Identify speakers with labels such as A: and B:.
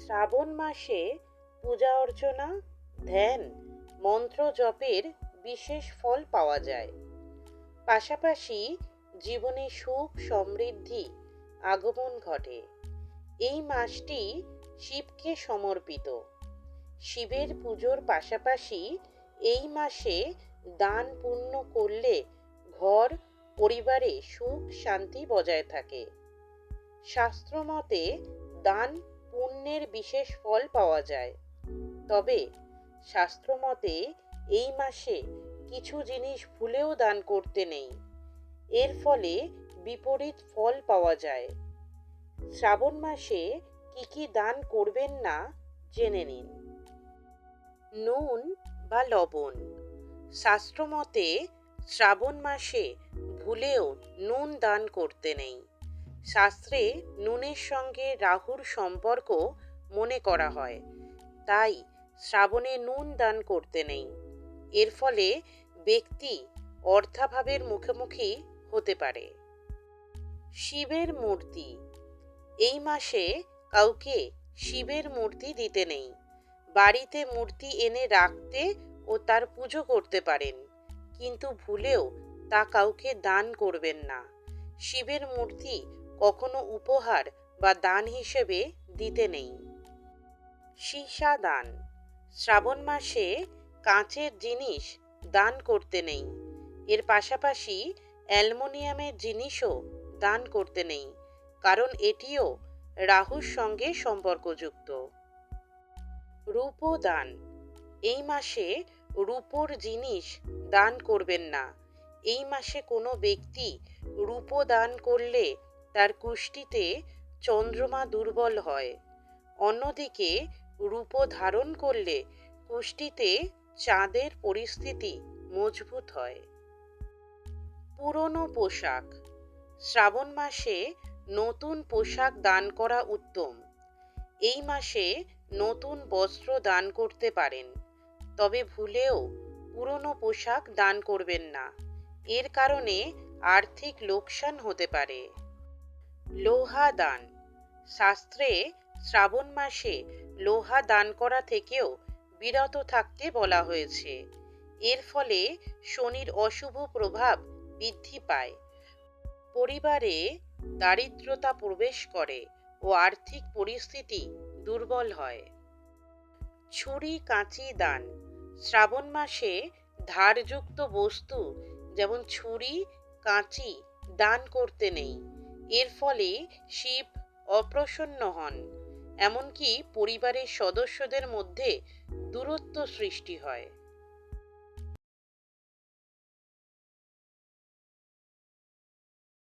A: শ্রাবণ মাসে পূজা অর্চনা, ধ্যান, মন্ত্র জপের বিশেষ ফল পাওয়া যায়। পাশাপাশি জীবনে সুখ সমৃদ্ধি আগমন ঘটে। এই মাসটি শিবকে সমর্পিত। শিবের পুজোর পাশাপাশি এই মাসে দান পুণ্য করলে ঘর পরিবারে সুখ শান্তি বজায় থাকে। শাস্ত্রমতে দান পুণ্যের বিশেষ ফল পাওয়া যায়। তবে শাস্ত্রমতে এই মাসে কিছু জিনিস ভুলেও দান করতে নেই। এর ফলে বিপরীত ফল পাওয়া যায়। শ্রাবণ মাসে কি কি দান করবেন না জেনে নিন। নুন বা লবণ। শাস্ত্রমতে শ্রাবণ মাসে ভুলেও নুন দান করতে নেই। শাস্ত্রে নুনের সঙ্গে রাহুর সম্পর্ক মনে করা হয়, তাই শ্রাবণে নুন দান করতে নেই। এর ফলে ব্যক্তি অর্থাভাবের মুখোমুখি হতে পারে। শিবের মূর্তি। এই মাসে কাউকে শিবের মূর্তি দিতে নেই। বাড়িতে মূর্তি এনে রাখতে ও তার পুজো করতে পারেন, কিন্তু ভুলেও তা কাউকে দান করবেন না। শিবের মূর্তি কখনো উপহার বা দান হিসেবে দিতে নেই। সীসা দান। শ্রাবণ মাসে কাঁচের জিনিস দান করতে নেই। এর পাশাপাশি অ্যালুমিনিয়ামের জিনিসও দান করতে নেই, কারণ এটিও রাহুর সঙ্গে সম্পর্কযুক্ত। রূপদান। এই মাসে রূপোর জিনিস দান করবেন না। এই মাসে কোনো ব্যক্তি রূপ দান করলে তার কুষ্টিতে চন্দ্রমা দুর্বল হয়। অন্যদিকে রূপ ধারণ করলে কুষ্টিতে চাঁদের পরিস্থিতি মজবুত হয়। পুরনো পোশাক। শ্রাবণ মাসে নতুন পোশাক দান করা উত্তম। এই মাসে নতুন বস্ত্র দান করতে পারেন, তবে ভুলেও পুরনো পোশাক দান করবেন না। এর কারণে আর্থিক লোকসান হতে পারে। লোহা দান। শাস্ত্রে শ্রাবণ মাসে লোহা দান করা থেকেও বিরত থাকতে বলা হয়েছে। এর ফলে শনির অশুভ প্রভাব বৃদ্ধি পায়, পরিবারে দারিদ্রতা প্রবেশ করে ও আর্থিক পরিস্থিতি দুর্বল হয়। ছুরি কাঁচি দান। শ্রাবণ মাসে ধারযুক্ত বস্তু যেমন ছুরি কাঁচি দান করতে নেই। এর ফলে শিব অপ্রসন্ন হন, এমনকি পরিবারের সদস্যদের মধ্যে দূরত্ব সৃষ্টি হয়।